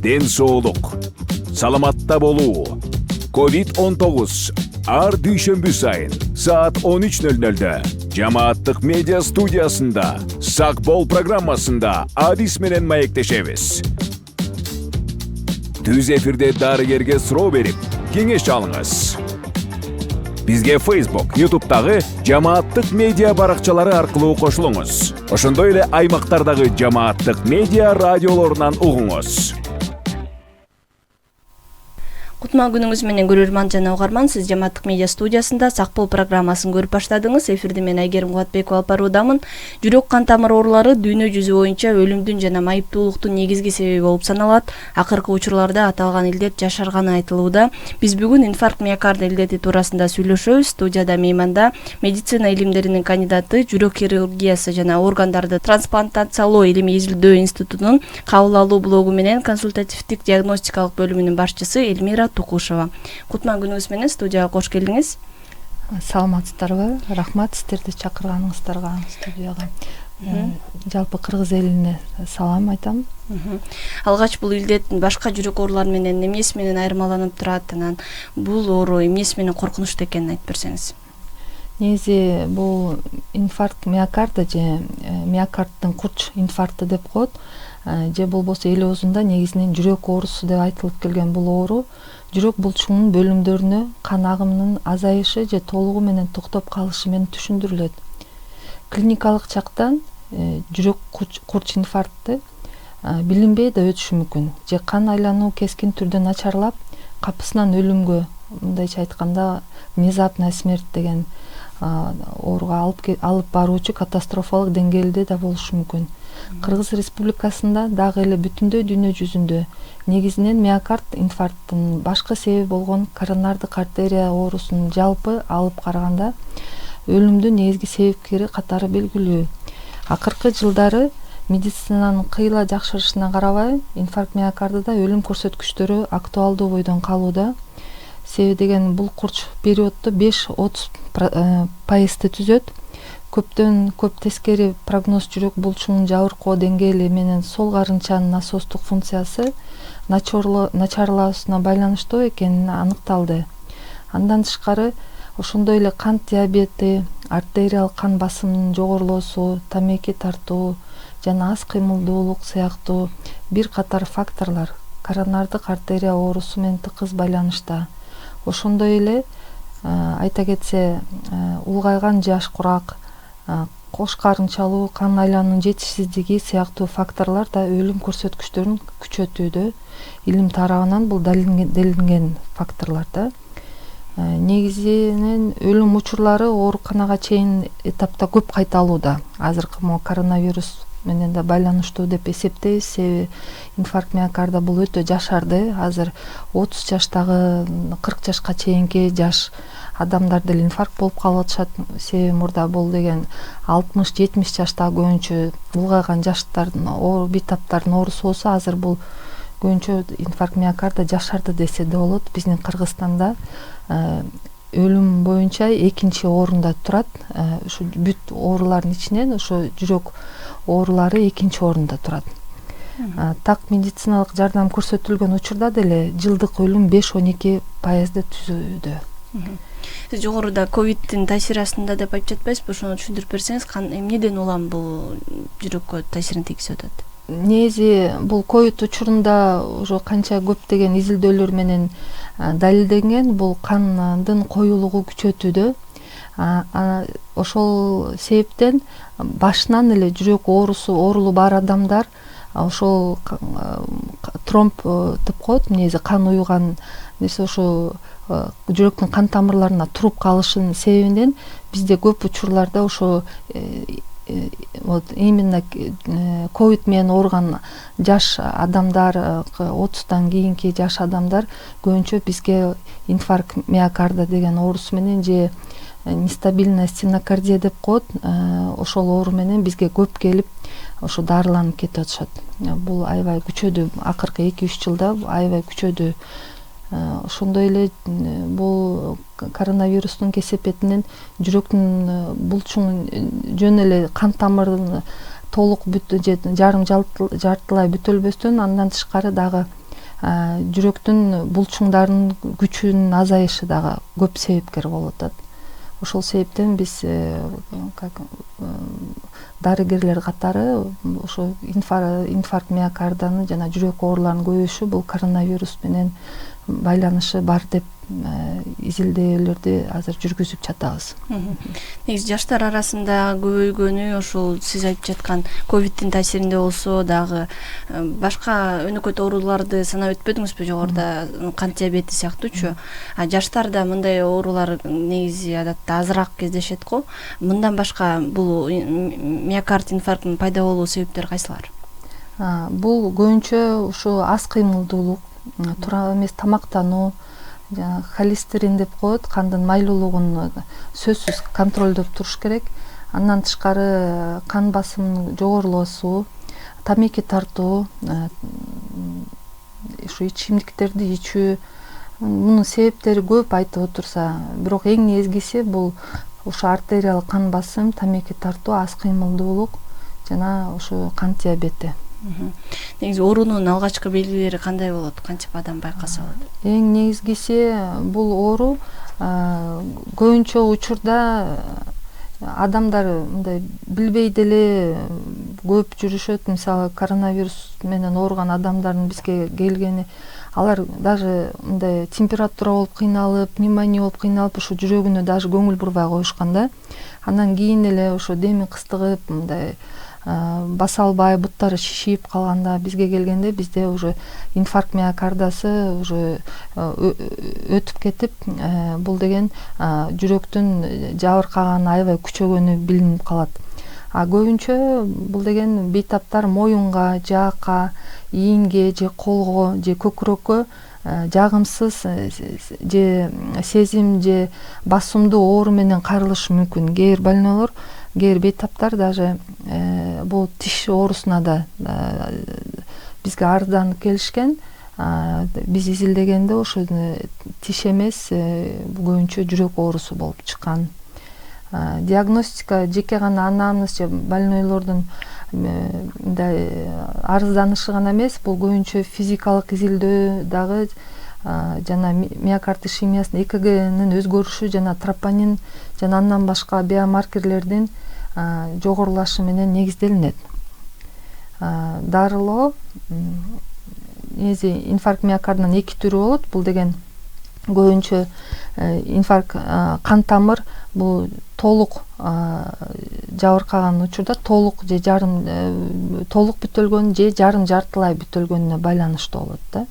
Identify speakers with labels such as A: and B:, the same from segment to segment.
A: ден соолук, саламатта болуу. COVID-19 ар дүйшөмбү сайын саат 13:00-дө Жамааттык медиа студиясында Сак бол программасында Адис менен маектешебиз. Түз эфирде дарыгерге суроо берип, кеңеш алыңыз. Бизге Facebook, YouTube'дагы Жамааттык медиа баракчалары аркылуу кошулуңуз. Ошондой эле аймактардагы Жамааттык медиа радиолорунан угуңуз.
B: Кутман күнүңүз менен көрөрман жана угарман, сиз Жамааттык медиа студиясында Сак бол программасын көрүп баштадыңыз. Эфирде мен Айгерим Кубатбекова алып баруудамын. Жүрөк кан тамыр оорулары дүйнө жүзү боюнча өлүмдүн жана майыптуулуктун негизги себеби болуп саналат. Акыркы учурларда аталган илдет жашарганы айтылууда. Биз бүгүн инфаркт миокард илдети туурасында сүйлөшөбүз. Студияда мейманда медицина илимдеринин кандидаты, жүрөк хирургиясы жана органдарды трансплантациялоо илимий изилдөө институтунун кабыл алуу блогу менен консультативдик диагностикалык бөлүмүнүн башчысы Эльмира Тукушева. Кутман күнүңүз менен студияга кош келдиңиз.
C: Саламатсыздарбы? Рахмат сиздерди чакырганыңыздарга студияга. Жалпы кыргыз элине салам айтам.
B: Алгач бул илдет башка жүрөк оорулары менен эмнеси менен айырмаланып турат, анан бул оору эмнеси менен коркунучтуу экенин айтып берсеңиз.
C: Негизи бул инфаркт миокарда же миокардтын курч инфаркты деп коет. Же болбосо эл оозунда негизинен жүрөк оорусу деп айтылып келген бул оору жүрөк булчугунун бөлүмдөрүнө кан агымынын азайышы же толугу менен токтоп калышы менен түшүндүрүлөт. Клиникалык жактан жүрөк курч инфаркты билинбей да өтүшү мүмкүн, же кан айлануу кескин түрдө начарлап, капысынан өлүмгө, мындайча айтканда внезапная смерть деген ооруга алып баруучу катастрофалык деңгээлде да болушу мүмкүн. Кыргыз Республикасында дагы эле бүтүндөй дүйнө жүзүндө негизинен миокард инфаркттын башкы себеби болгон коронардык артерия оорусунун жалпы алып караганда өлүмдүн негизги себепкери катары белгилүү. Акыркы жылдары медицинанын кыйла жакшырышына карабай, инфаркт миокардыда өлүм көрсөткүчтөрү актуалдуу бойдон калууда. Себеби деген бул курч периоддо 5-30% түзөт. Көптөн көп тескери прогноз жүрөк булчугунун жабыркоо деңгээли менен сол карынчанын насостук функциясы начарлаусуна байланыштуу экени аныкталды. Андан тышкары ошондой эле кант диабети, артериялык кан басымынын жогорулоосу, тамеки тартуу жана аз кыймылдуулук сыяктуу бир катар факторлор коронардык артерия оорусу менен тыкыз байланышта. Ошондой эле айта кетсе, улгайган жаш курак, кош карынчалуу, кан айлануунун жетишсиздиги сыяктуу факторлор да өлүм көрсөткүчтөрүн күчөтүүдө. Илим тарабынан бул далилденген факторлор да. Негизинен өлүм учурлары ооруканага чейин этапта көп кайталууда. Азыркы коронавирус менен да байланыштуу деп эсептейбиз. Себеби инфаркт миокарда бул өтө жашарды. Азыр 30 жаштагы 40 жашка чейинки жаш адамдар деле инфаркт болуп калып атышат. Себеби мурда бул деген 60-70 жаштагы көбүнчө улгайган жаштардын бит таптардын оорусу болсо, азыр бул көбүнчө инфаркт миокарда жашарды десе да болот. Биздин Кыргызстанда өлүм боюнча экинчи орунда турат. Ушу бүт оорулардын ичинен ошо жүрөк оорулары экинчи орунда турат. Так медициналык жардам көрсөтүлгөн учурда деле жылдык өлүм 5-12% түзүүдө.
B: Сиз жогоруда ковидтин таасири астында деп айтып жатпайсызбы? Ошону түшүндүрүп берсеңиз, эмнеден улам бул жүрөккө таасирин тийгизип атат?
C: Негизи бул ковид учурунда уже канча көптөгөн изилдөөлөр менен далилденген, бул кандын коюлугу күчөтүүдө. Ошол себептен башынан эле жүрөк оорулу бар адамдар ошол тромб деп коет, негизи кан уюган нерсе ошо жүрөктүн кан тамырларына туруп калышынын себебинен бизде көп учурларда ошо вот именно ковид менен ооруган жаш адамдар, 30-тан кийинки жаш адамдар көбүнчө бизге инфаркт миокарда деген оорусу менен же нестабильная стенокардия деп коет, ошол оору менен бизге көп келип ошо дарыланып кетип атышат. Бул аябай күчөдү, акыркы 2-3 жылда аябай күчөдү. Ошондой эле бул коронавирустун кесепетинен жүрөктүн булчугунун жөн эле кан тамырын толук жарым жартылай бүтөлбөстөн, андан тышкары дагы жүрөктүн булчуңдарынын күчүнүн азайышы дагы көп себепкер болуп атат. Ошол себептен биз дарыгерлер катары ошо инфаркт миокарданы жана жүрөк ооруларынын көбөйүшү бул коронавирус менен байланышы бар деп изилдөөлөрдү азыр жүргүзүп жатабыз.
B: Негизи жаштар арасында көбөйгөнү ошол сиз айтып жаткан ковидтин таасиринде болсо дагы башка өнөкөт ооруларды санап өтпөдүңүзбү? Жогоруда кант диабети сыяктуучу. Жаштарда мындай оорулар негизи адатта азыраак кездешет го. Мындан башка бул миокард инфарктынын пайда болуу себептери кайсылар?
C: Бул көбүнчө ушу аз кыймылдуулук, туура эмес тамактануу, холестерин деп коет, кандын майлуулугун сөзсүз контролдоп туруш керек. Андан тышкары кан басымынын жогорулосу, тамеки тартуу, ушу ичимдиктерди ичүү, мунун себептери көп айтып отурса, бирок эң негизгиси бул ушу артериялык кан басым, тамеки тартуу, аз кыймылдуулук жана ушу кант диабети.
B: Негизи оорунун алгачкы белгилери кандай болот? Кантип адам байкаса болот?
C: Эң негизгиси бул оору көбүнчө учурда адамдар мындай билбей деле көп жүрүшөт. Мисалы коронавирус менен ооруган адамдардын бизге келгени, алар даже мындай температура болуп кыйналып, пневмония болуп кыйналып, ушу жүрөгүнө даже көңүл бурбай коюшкан да. Андан кийин эле ошо деми кыстыгып, мындай баса албай, буттары шишип калганда бизге келгенде бизде уже инфаркт миокардасы уже өтүп кетип, бул деген жүрөктүн жабыркаган, аябай күчөгөнү билинип калат. Көбүнчө бул деген бейтаптар моюнга, жаакка, ийинге же колго же көкүрөккө жагымсыз же сезим же басымдуу оору менен кайрылышы мүмкүн. Кээ бир больнойлор, кээ бир бейтаптар даже бул тиш оорусуна да бизге арызданып келишкен. Биз изилдегенде ошо тиш эмес, көбүнчө жүрөк оорусу болуп чыккан. Диагностика жеке гана анамнез же больнойлордун мындай арызданышы гана эмес, бул көбүнчө физикалык изилдөө дагы жана миокард ишемиясынын ЭКГнын өзгөрүшү жана тропонин жана андан башка биомаркерлердин жогорулашы менен негизделинет. Дарылоо негизи инфаркт миокардынын эки түрү болот. Бул деген көбүнчө инфаркт кан тамыр, бул толук жабыркаган учурда толук же жарым толук бүтөлгөн же жарым жартылай бүтөлгөнүнө байланыштуу болот да.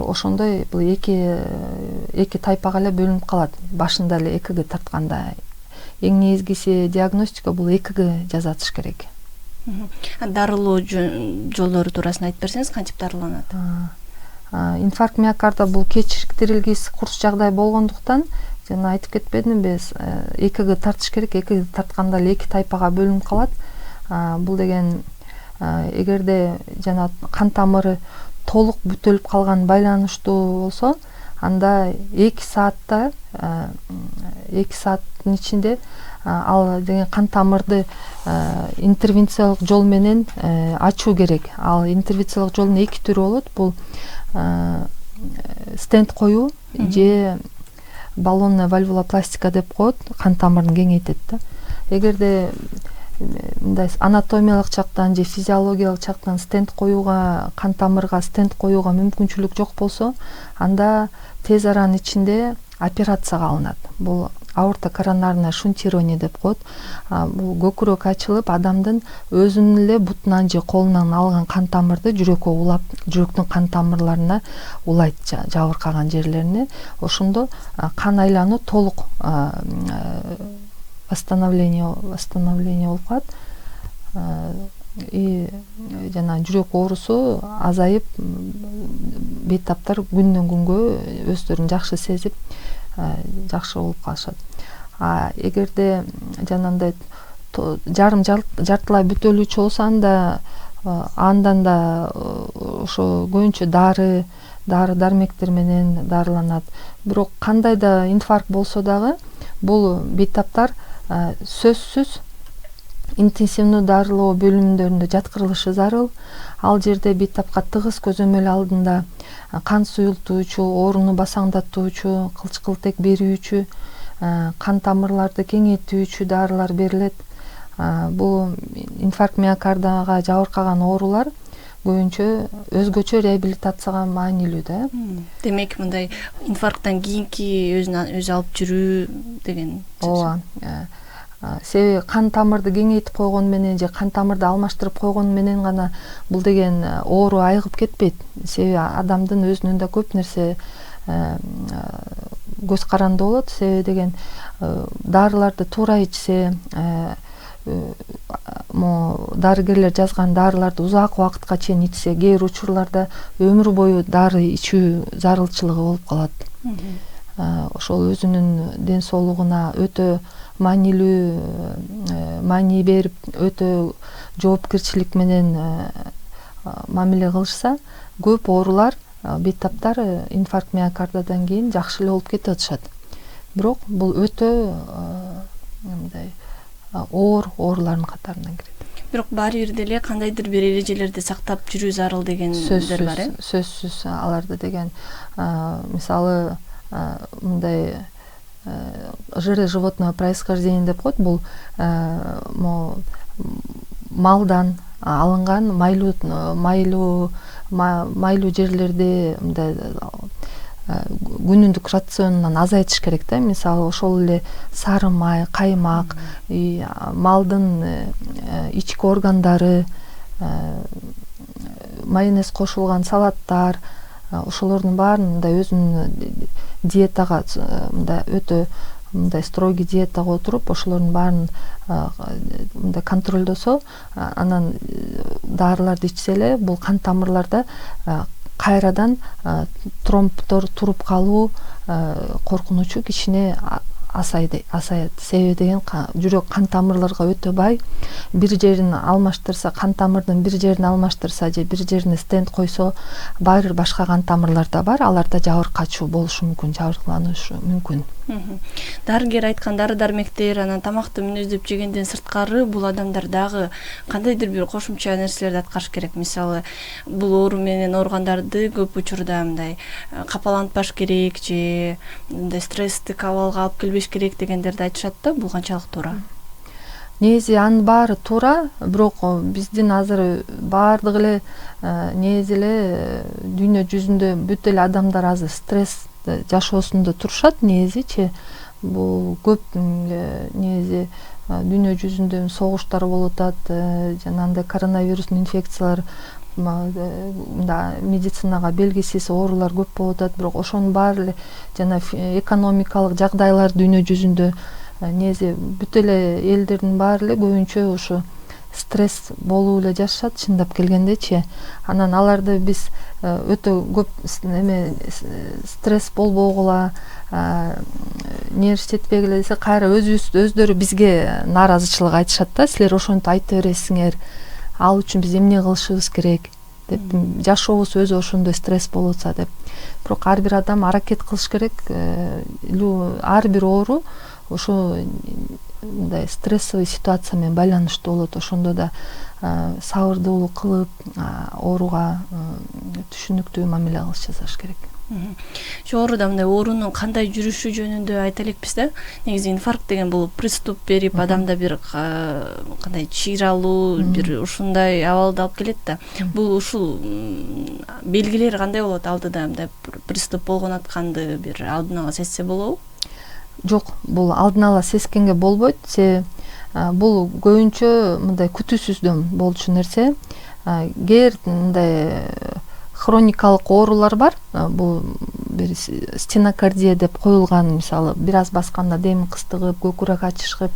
C: Ошондой бул эки тайпага эле бөлүнүп калат. Башында эле ЭКГ тартканда эң негизгиси диагностика бул ЭКГ жасатыш керек.
B: Дарылоо жолдору туурасында айтып берсеңиз, кантип дарыланат?
C: Инфаркт миокарда бул кечиктирилгис курч жагдай болгондуктан, жана айтып кетпедимби, ЭКГ тартыш керек. ЭКГ тартканда эле эки тайпага бөлүнүп калат. Бул деген эгерде жана кан тамыры толук бүтөлүп калган, байланыштуу болсо, анда 2 сааттын ичинде ал деген кан тамырды интервенциялык жол менен ачуу керек. Ал интервенциялык жолдун эки түрү болот. Бул стенд коюу же баллонная вальвулопластика деп коет, кан тамырын кеңейтет да. Эгерде мындай анатомиялык жактан же физиологиялык жактан стенд коюуга, кан тамырга стенд коюуга мүмкүнчүлүк жок болсо, анда тез аранын ичинде операцияга алынат. Бул аорта коронарная шунтирование деп коет. Бул көкүрөк ачылып, адамдын өзүнүн эле бутунан же колунан алган кан тамырды жүрөккө улап, жүрөктүн кан тамырларына улайт, жабыркаган жерлерине. Ошондо кан айлануу толук восстановление болуп калат. Жана жүрөк оорусу азайып, бейтаптар күндөн күнгө өздөрүн жакшы сезип, жакшы болуп калышат. Эгерде жанагындай жарым жартылай бүтөлүүчү болсо, андан да ошо көбүнчө дары-дармектер менен дарыланат. Бирок кандай да инфаркт болсо дагы, бул бейтаптар сөзсүз интенсивдүү дарылоо бөлүмдөрүндө жаткырылышы зарыл. Ал жерде бейтапка тыгыз көзөмөл алдында кан суюлтуучу, ооруну басаңдатуучу, кылчкылтек берүүчү, кан тамырларды кеңейтүүчү дарылар берилет. Бул инфаркт миокардага жабыркаган оорулар көбүнчө өзгөчө реабилитацияга маанилүү да.
B: Демек мындай инфаркттан кийинки өзү алып жүрүү деген.
C: Ооба. Себеби кан тамырды кеңейтип койгон менен же кан тамырды алмаштырып койгон менен гана бул деген оору айыгып кетпейт. Себеби адамдын өзүнүн да көп нерсе көз каранды болот. Себеби деген дарыларды туура ичсе, дарыгерлер жазган дарыларды узак убакытка чейин ичсе, кээ бир учурларда өмүр бою дары ичүү зарылчылыгы болуп калат. Ошол өзүнүн ден соолугуна өтө маани берип, өтө жоопкерчилик менен мамиле кылышса, көп оорулар, бейтаптар инфаркт миокардадан кийин жакшы эле болуп кетип атышат. Бирок бул өтө мындай оор оорулардын катарына кирет.
B: Бирок баары бир деле кандайдыр бир эрежелерди сактап жүрүү зарыл дегендер бар,
C: Сөзсүз аларды деген мисалы мындай жиры животного происхождения деп коет. Бул малдан алынган майлуу жерлерди мындай күнүндүк рационунан азайтыш керек да. Мисалы ошол эле сары май, каймак, малдын ички органдары, майонез кошулган салаттар, ошолордун баарын мындай өзүнүн диетага мындай өтө мындай строгий диетага отуруп, ошолордун баарын мындай контролдосо, анан дарыларды ичсе эле бул кан тамырларда кайрадан тромбдор туруп калуу коркунучу кичине асаят. Себеби деген жүрөк кан тамырларга өтө бай. Бир жерин алмаштырса, кан тамырдын бир жерин алмаштырса же бир жерине стенд койсо, баары бир башка кан тамырлар да бар. Аларда жабыркачуу болушу мүмкүн, жабыркаланышы мүмкүн.
B: Дарыгер айткан дары дармектер, анан тамакты мүнөздөп жегенден сырткары бул адамдар дагы кандайдыр бир кошумча нерселерди аткарыш керек. Мисалы, бул оору менен ооругандарды көп учурда мындай капалантпаш керек же мындай стресстик абалга алып келбеш керек дегендерди айтышат да. Бул канчалык туура?
C: Негизи анын баары туура, бирок биздин азыр баардык эле негизи эле дүйнө жүзүндө бүт эле адамдар азыр стресс жашоосунда турушат. Негизичи бул көп негизи дүйнө жүзүндө согуштар болуп атат, жанагындай коронавирустун инфекциялар, медицинага белгисиз оорулар көп болуп атат. Бирок ошонун баары эле жана экономикалык жагдайлар дүйнө жүзүндө негизи бүт эле элдердин баары эле көбүнчө ушу стресс болуп эле жашашат, чындап келгендечи. Анан аларды биз өтө көп стресс болбогула, нервштетпегиле десе, кайра өздөрү бизге нааразычылык айтышат да. Силер ошентип айта бересиңер, ал үчүн биз эмне кылышыбыз керек деп, жашообуз өзү ошондой стресс болуп атса деп. Бирок ар бир адам аракет кылыш керек. Ар бир оору ошо мындай стрессовый ситуация менен байланыштуу болот. Ошондо да сабырдуулук кылып, ооруга түшүнүктүү мамиле жасаш керек.
B: Жогоруда мындай оорунун кандай жүрүшү жөнүндө айта элекпиз да. Негизи инфаркт деген бул приступ берип, адамда бир кандай чыйралуу, бир ушундай абалды алып келет да. Бул ушул белгилери кандай болот? Алдыда мындай приступ болгон атканды бир алдын ала сезсе болобу?
C: Жок, бул алдын ала сезгенге болбойт. Бул көбүнчө мындай күтүүсүздөн болчу нерсе. Кээ мындай хроникалык оорулар бар. Бул бир стенокардия деп коюлган, мисалы, бир аз басканда дем кыстыгып, көкүрөк ачышып,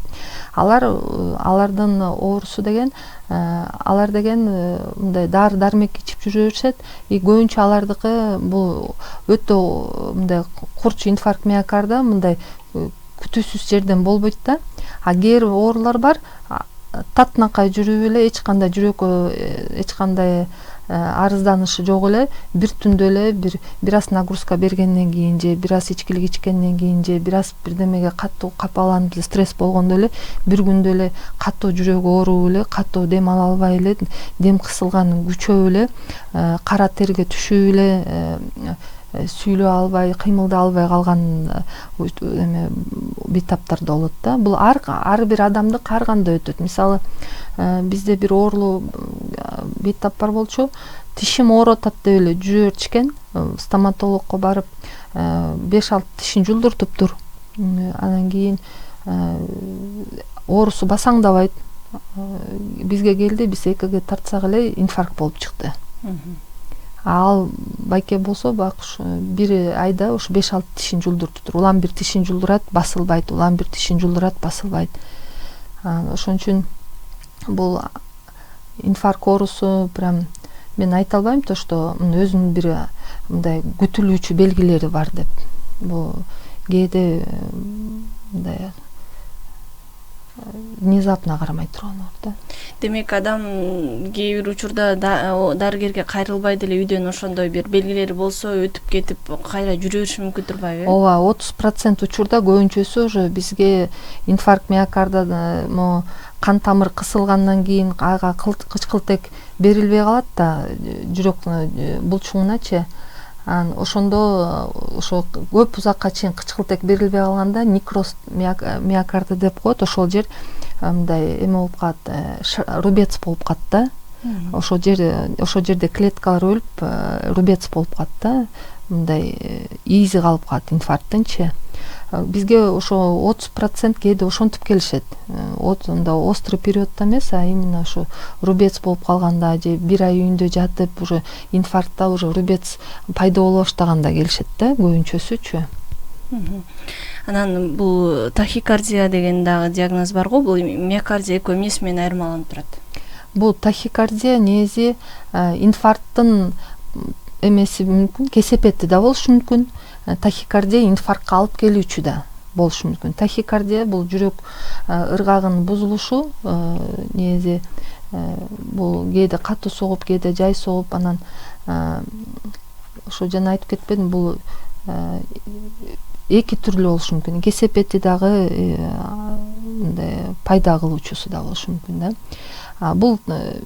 C: алардын оорусу деген, алар деген мындай дары дармек ичип жүрө беришет. Көбүнчө алардыкы бул өтө мындай курч инфаркт миокарда мындай күтүүсүз жерден болбойт да. Кээ бир оорулар бар, татынакай жүрүп эле эч кандай жүрөккө эч кандай арызданышы жок эле бир түндө эле бир аз нагрузка бергенден кийин же бир аз ичкилик ичкенден кийин же бир аз бирдемеге катуу капаланып стресс болгондо эле бир күндө эле катуу жүрөгү ооруп эле катуу дем ала албай эле дем кысылган күчөп эле кара терге түшүп эле сүйлөй албай кыймылдай албай калган бейтаптар да болот да. Бул ар бир адамдык ар кандай өтөт. Мисалы бизде бир оорулуу бейтап бар болчу, тишим ооруп атат деп эле жүрө берчикен, стоматологко барып 5-6 тишин жулдуртуптур. Анан кийин оорусу басаңдабайт. Бизге келди, биз ЭКГ тартсак эле инфаркт болуп чыкты. Ал байке болсо бир айда ушу 5-6 тишин жулдуртуптур. Улам бир тишин жулдурат, басылбайт, улам бир тишин жулдурат, басылбайт. Ошон үчүн бул инфаркт оорусу прям мен айта албайм то, что өзүнүн бир мындай күтүлүүчү белгилери бар деп. Бул кээде мындай внезапно карамай турган да.
B: Демек адам кээ бир учурда дарыгерге кайрылбай деле үйдөн ошондой бир белгилери болсо өтүп кетип кайра жүрө бериши мүмкүн турбайбы?
C: Ооба, 30% учурда көбүнчөсү уже бизге инфаркт миокарда кан тамыр кысылгандан кийин ага кычкылтек берилбей калат да, жүрөк булчуңуначы. Ошондо ошо көп узакка чейин кычкылтек берилбей калганда некроз миокарда деп коет. Ошол жер мындай эме болуп калат, рубец болуп калат да. Ошол жерде клеткалар өлүп, рубец болуп калат да. Мындай изи калып калат инфаркттынчы. Бизге ошо 30% кээде ошентип келишет. Мындай острый периодто эмес, а именно ошо рубец болуп калганда же бир ай үйүндө жатып, уже инфарктта уже рубец пайда боло баштаганда келишет да, көбүнчөсүчү.
B: Анан бул тахикардия деген дагы диагноз бар го, бул миокардия экөө эмнеси менен айырмаланып турат? Бул
C: тахикардия негизи инфаркттын эмеси мүмкүн, кесепети да болушу мүмкүн. Тахикардия инфарктка алып келүүчү да болушу мүмкүн. Тахикардия бул жүрөк ыргагынын бузулушу, негизи бул кээде катуу согуп, кээде жай согуп, анан ошо жана айтып кетпедим, бул эки түрлүү болушу мүмкүн. Кесепети дагы мындай пайда кылуучусу да болушу мүмкүн да. Бул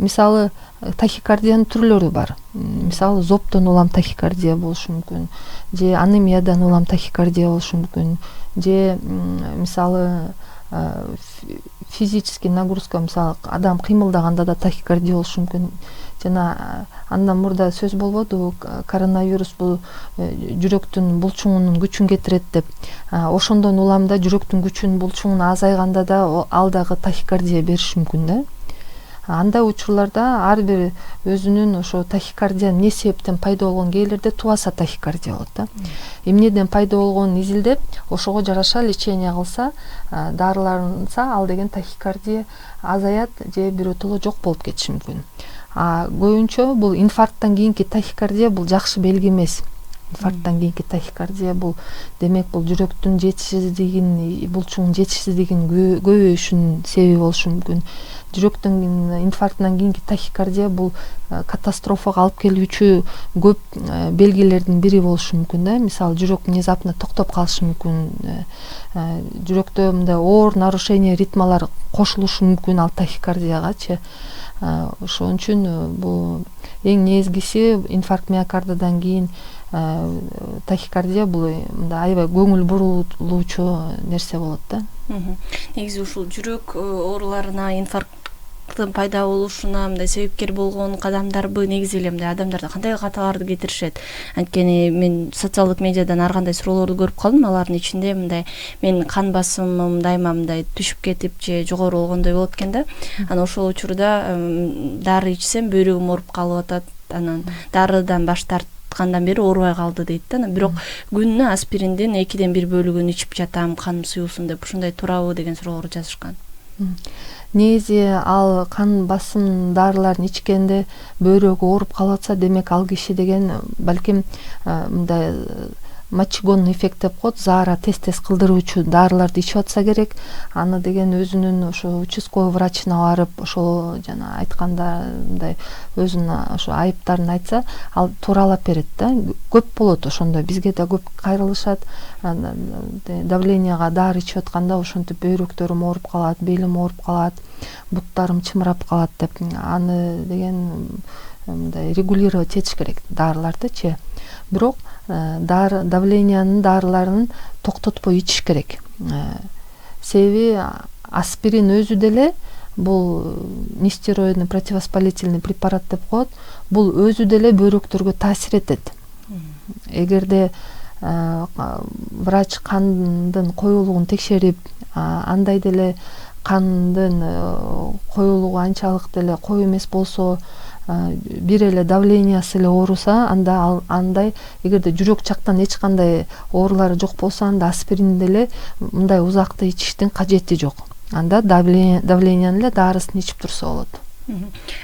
C: мисалы тахикардиянын түрлөрү бар. Мисалы зоптон улам тахикардия болушу мүмкүн, же анемиядан улам тахикардия болушу мүмкүн, же мисалы физический нагрузка, мисалы адам кыймылдаганда да тахикардия болушу мүмкүн. Жана андан мурда сөз болбоду, коронавирус бул жүрөктүн булчуңунун күчүн кетирет деп. Ошондон улам да жүрөктүн күчүнүн булчуңун азайганда да ал дагы тахикардия бериши мүмкүн да. Андай учурларда ар бир өзүнүн ошо тахикардия эмне себептен пайда болгон, кээлерде тубаса тахикардия болот да. Эмнеден пайда болгонун изилдеп, ошого жараша лечение кылса, дарыланса, ал деген тахикардия азаят же бирөтөлө жок болуп кетиши мүмкүн. Көбүнчө бул инфаркттан кийинки тахикардия бул жакшы белги эмес. Инфаркттан кийинки тахикардия бул демек бул жүрөктүн жетишсиздигин, булчуңдун жетишсиздигин көбөйүшүнүн себеби болушу мүмкүн. Жүрөктүн инфарктынан кийинки тахикардия бул катастрофага алып келүүчү көп белгилердин бири болушу мүмкүн да. Мисалы жүрөк внезапно токтоп калышы мүмкүн. Жүрөктө мындай оор нарушение ритмалар кошулушу мүмкүн ал тахикардиягачы. Ошон үчүн бул эң негизгиси инфаркт миокардадан кийин тахикардия бул мындай аябай көңүл бурулуучу нерсе болот да.
B: Негизи ушул жүрөк ооруларына, инфаркттын пайда болушуна мындай себепкер болгон кадамдарбы негизи эле мындай адамдарда кандай каталарды кетиришет? Анткени мен социалдык медиадан ар кандай суроолорду көрүп калдым, алардын ичинде мындай мен кан басымым дайыма мындай түшүп кетип же жогору болгондой болот экен да. Анан ошол учурда дары ичсем бөйрөгүм ооруп калып атат, анан дарыдан баш тарткандан бери оорубай калды дейт да. Бирок күнүнө аспириндин 2/1 бөлүгүн ичип жатам, каным суюусун деп, ушундай туурабы деген суроолор жазышкан.
C: Негизи ал кан басым дарыларын ичкенде бөйрөгү ооруп калып атса, демек ал киши деген балким мындай мочегонный эффект деп коет, заара тез кылдыруучу дарыларды ичип атса керек. Аны деген өзүнүн ошо участковый врачына барып ошол жана айтканда мындай өзүнүн ошо айыптарын айтса, ал тууралап берет да. Көп болот ошондой, бизге да көп кайрылышат. Давленияга дары ичип атканда ошентип бөйрөктөрүм ооруп калат, белим ооруп калат, буттарым чымырап калат деп. Аны деген мындай регулировать этиш керек дарылардычы. Бирок давлениянын дарыларын токтотпой ичиш керек. Себеби аспирин өзү деле бул нестероидный противовоспалительный препарат деп коет. Бул өзү деле бөйрөктөргө таасир этет. Эгерде врач кандын коюлугун текшерип, андай деле кандын коюлугу анчалык деле кою эмес болсо, бир эле давлениясы эле ооруса, анда андай эгерде жүрөк жактан эч кандай оорулары жок болсо, анда аспирин деле мындай узакты ичиштин кажети жок. Анда давлениянын эле дарысын ичип турса болот.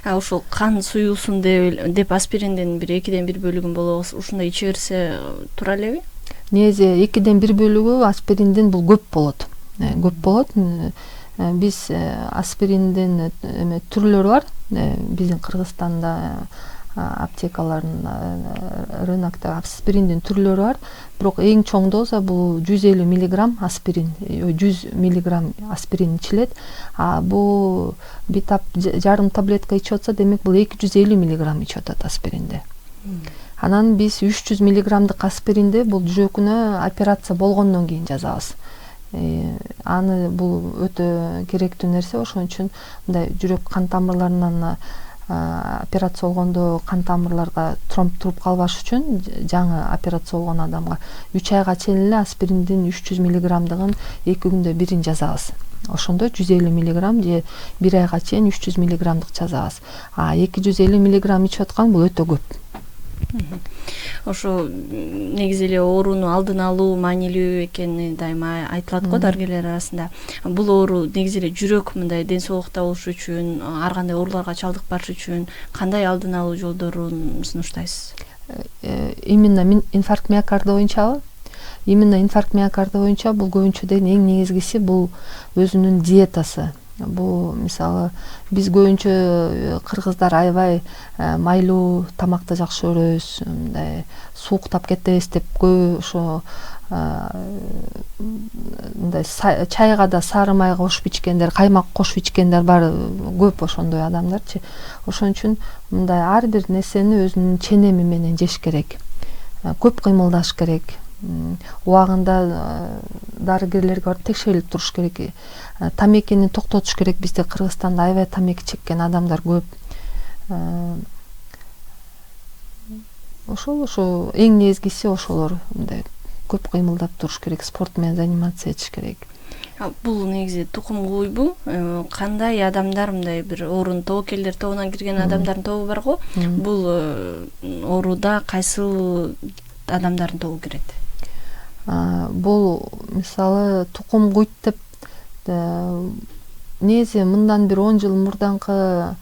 B: Ушул кан суюусун деп аспириндин бир 2/1 бөлүгүн болобу ушундай иче берсе туура элеби?
C: Негизи 2/1 бөлүгү аспириндин бул көп болот. Көп болот. Биз аспириндин түрлөрү бар. Биздин Кыргызстанда аптекалардын рынокто аспириндин түрлөрү бар. Бирок эң чоң доза бул 150 мг аспирин, 100 мг аспирин ичилет. Бул жарым таблетка ичип атса, демек бул 250 мг ичип атат аспиринди. Анан биз 300 мг аспиринди бул жүрөгүнө операция болгондон кийин жазабыз. Аны бул өтө керектүү нерсе, ошон үчүн мындай жүрөк кан тамырларынан операция болгондо кан тамырларга тромб туруп калбаш үчүн жаңы операция болгон адамга 3 айга чейин эле аспириндин 300 мг-дыгын 2 күндө бирин жазабыз. Ошондо 150 мг же 1 айга чейин 300 мг-дык жазабыз. 250 мг ичип аткан бул өтө көп.
B: Ошо негизи эле ооруну алдын алуу маанилүү экени дайыма айтылат го дарыгерлер арасында. Бул оору негизи эле жүрөк мындай ден соолукта болуш үчүн, ар кандай ооруларга чалдыкпаш үчүн кандай алдын алуу жолдорун сунуштайсыз?
C: Именно инфаркт миокарда боюнчабы? Именно инфаркт миокарда боюнча бул көбүнчө деген эң негизгиси бул өзүнүн диетасы. Бул мисалы биз көбүнчө кыргыздар аябай майлуу тамакты жакшы көрөбүз, мындай сууктап кетебиз деп көп ошо мындай чайга да сары май кошуп ичкендер, каймак кошуп ичкендер бар, көп ошондой адамдарчы. Ошон үчүн мындай ар бир нерсени өзүнүн ченеми менен жеш керек. Көп кыймылдаш керек. Убагында дарыгерлерге барып текшерилип туруш керек. Тамекини токтотуш керек. Бизде Кыргызстанда аябай тамеки чеккен адамдар көп. Ошо эң негизгиси ошолор. Мындай көп кыймылдап туруш керек, спорт менен заниматься этиш керек.
B: Бул негизи тукум куйбу. Кандай адамдар мындай бир оорунун тобокелдер тобуна кирген адамдардын тобу бар го. Бул ооруда кайсыл адамдардын тобу кирет?
C: Бул мисалы тукум куйт деп негизи мындан бир 10 жыл мурданкы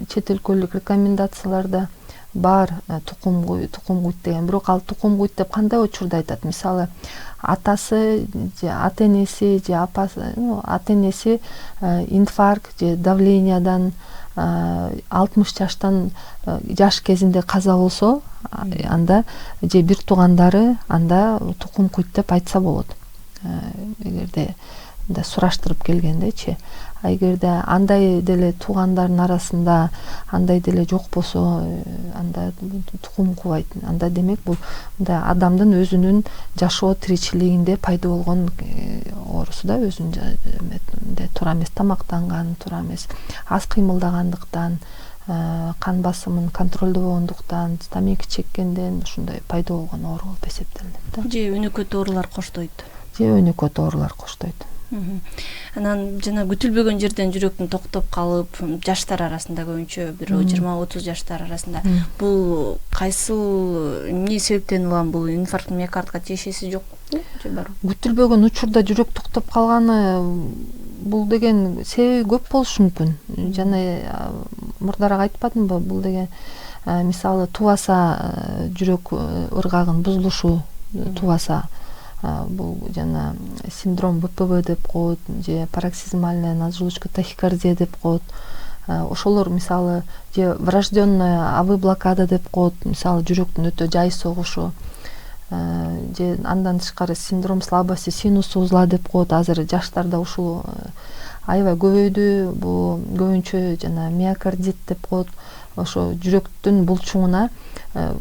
C: чет өлкөлүк рекомендацияларда бар тукум куйт деген. Бирок ал тукум куйт деп кандай учурда айтат? Мисалы атасы же ата-энеси же апасы, ата-энеси инфаркт же давлениядан 60 жаштан жаш кезинде каза болсо, анда же бир туугандары анда тукум куйт деп айтса болот. Эгерде мындай сураштырып келгендечи. Эгерде андай деле туугандардын арасында андай деле жок болсо, анда тукум кубайт. Анда демек бул мындай адамдын өзүнүн жашоо тиричилигинде пайда болгон оорусу да, өзүнүн туура эмес тамактанган, туура эмес аз кыймылдагандыктан, кан басымын контролдобогондуктан, тамеки чеккенден ушундай пайда болгон оору болуп эсептелинет да.
B: Же өнөкөт оорулар коштойт.
C: Же өнөкөт оорулар коштойт.
B: Анан жана күтүлбөгөн жерден жүрөктүн токтоп калып, жаштар арасында көбүнчө бир 20-30 жаштар арасында бул кайсыл эмне себептен улам? Бул инфаркт миокардка тиешеси жокпу же барбы?
C: Күтүлбөгөн учурда жүрөк токтоп калганы бул деген себеби көп болушу мүмкүн. Жана мурдараак айтпадымбы, бул деген мисалы тубаса жүрөк ыргагын бузулушу тубаса. Бул жана синдром БПВ деп коет, же пароксизмальная наджилочка тахикардия деп коет. Ошолор мисалы же врожденная авы блокада деп коет, мисалы жүрөктүн өтө жай согушу. Же андан тышкары синдром слабости синуса узла деп коет. Азыр жаштарда ушул аябай көбөйдү. Бул көбүнчө жана миокардит деп коет. Ошо жүрөктүн булчуңуна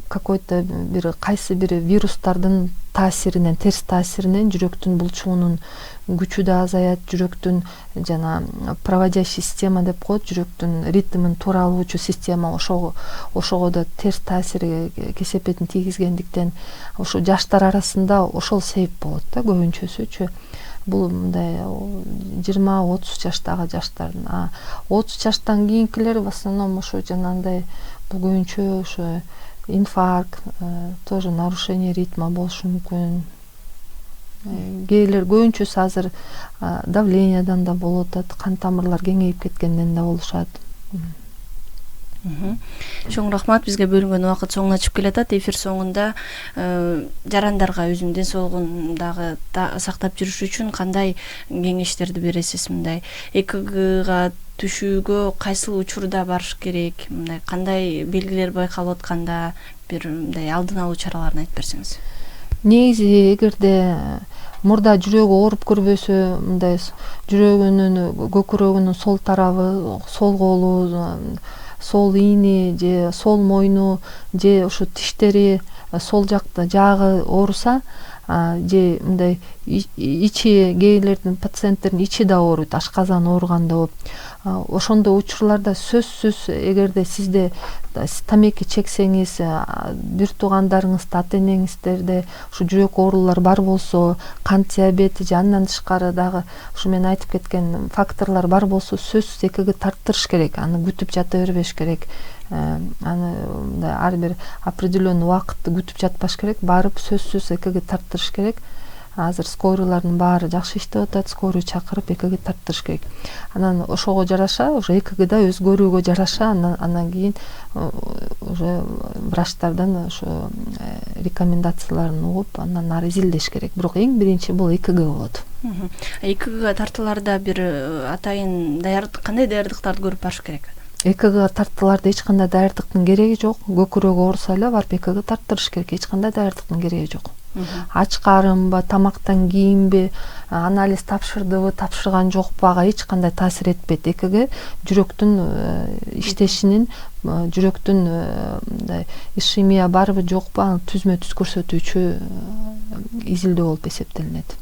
C: какой-то бир кайсы бир вирустардын таасиринен, терс таасиринен жүрөктүн булчугунун күчү да азаят, жүрөктүн жана проводящий система деп коет, жүрөктүн ритмин туура алуучу система ошого да терс таасир кесепетин тийгизгендиктен ошо жаштар арасында ошол себеп болот да көбүнчөсүчү. Бул мындай 20-30 жаштагы жаштардын. 30 жаштан кийинкилер в основном ошо жанагындай бул көбүнчө ошо инфаркт, тоже нарушение ритма болушу мүмкүн. Кээрлер көбүнчөсү азыр давлениядан да болуп атат, кан тамырлар кеңейип кеткенден да болушат.
B: Чоң рахмат, бизге бөлүнгөн убакыт соңуна чыгып келатат. Эфир соңунда жарандарга өзүнүн ден соолугун дагы сактап жүрүш үчүн кандай кеңештерди бересиз? Мындай ЭКГга түшүүгө кайсыл учурда барыш керек? Мындай кандай белгилер байкалып атканда бир мындай алдын алуу чараларын айтып берсеңиз.
C: Негизи эгерде мурда жүрөгү ооруп көрбөсө, мындай жүрөгүнүн көкүрөгүнүн сол тарабы, сол колу, сол ийни же сол мойну же ушу тиштери сол жакта жагы ооруса, же мындай ичи кээрлердин пациенттердин ичи да ооруйт, ашказан ооруганда болуп, ошондой учурларда сөзсүз эгерде сизде тамеки чексеңиз, бир туугандарыңызда, ата энеңиздерде ушу жүрөк оорулар бар болсо, кант диабети же андан тышкары дагы ушу мен айтып кеткен факторлор бар болсо, сөзсүз ЭКГ тарттырыш керек, аны күтүп жата бербеш керек. Аны ар бир определенный убакытты күтүп жатпаш керек, барып сөзсүз ЭКГ тарттырыш керек. Азыр скорыйлардын баары жакшы иштеп атат, скорый чакырып ЭКГ тарттырыш керек. Анан ошого жараша, уже ЭКГда өзгөрүүгө жараша, андан кийин уже врачтардан ошо рекомендацияларын угуп, андан ары изилдеш керек. Бирок эң биринчи бул ЭКГ болот.
B: ЭКГга тартууларда бир атайын кандай даярдыктарды көрүп барыш керек?
C: ЭКГга тартууларда эч кандай даярдыктын кереги жок. Көкүрөгү ооруса эле барып ЭКГ тарттырыш керек. Эч кандай даярдыктын кереги жок. Ач карынбы, тамактан кийинби, анализ тапшырдыбы, тапшырган жокпу, ага эч кандай таасир этпейт. ЭКГ жүрөктүн иштешинин, жүрөктүн мындай ишемия барбы жокпу, аны түзмө түз көрсөтүүчү изилдөө болуп эсептелинет.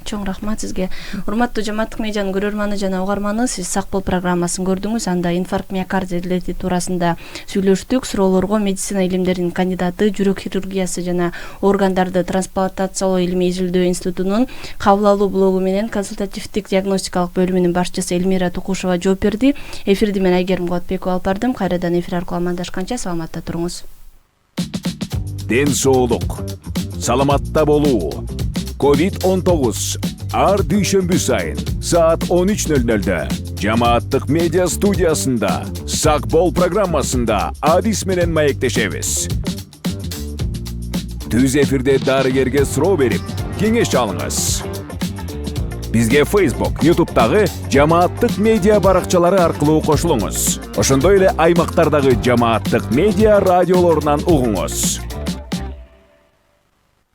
B: Чоң рахмат сизге. Урматтуу Жамааттык медианын көрөрманы жана угарманы, сиз Сак бол программасын көрдүңүз. Анда инфаркт миокард дилети туурасында сүйлөштүк. Суроолорго медицина илимдеринин кандидаты, жүрөк хирургиясы жана органдарды трансплантациялоо илимий изилдөө институтунун кабыл алуу блогу менен консультативдик диагностикалык бөлүмүнүн башчысы Элмира Тукушева жооп берди. Эфирди мен Айгерим Кубатбекова алып бардым. Кайрадан эфир аркылуу амандашканча саламатта туруңуз.
A: Ден соолук, саламатта болуу. COVID-19 ар дүйшөмбү сайын саат 13:00-да Жамааттык медиа студиясында Сак бол программасында адис менен маектешебиз. Түз эфирде дарыгерге суроо берип, кеңеш алыңыз. Бизге Facebook, YouTube'дагы Жамааттык медиа баракчалары аркылуу кошулуңуз. Ошондой эле аймактардагы Жамааттык медиа радиолорунан угуңуз.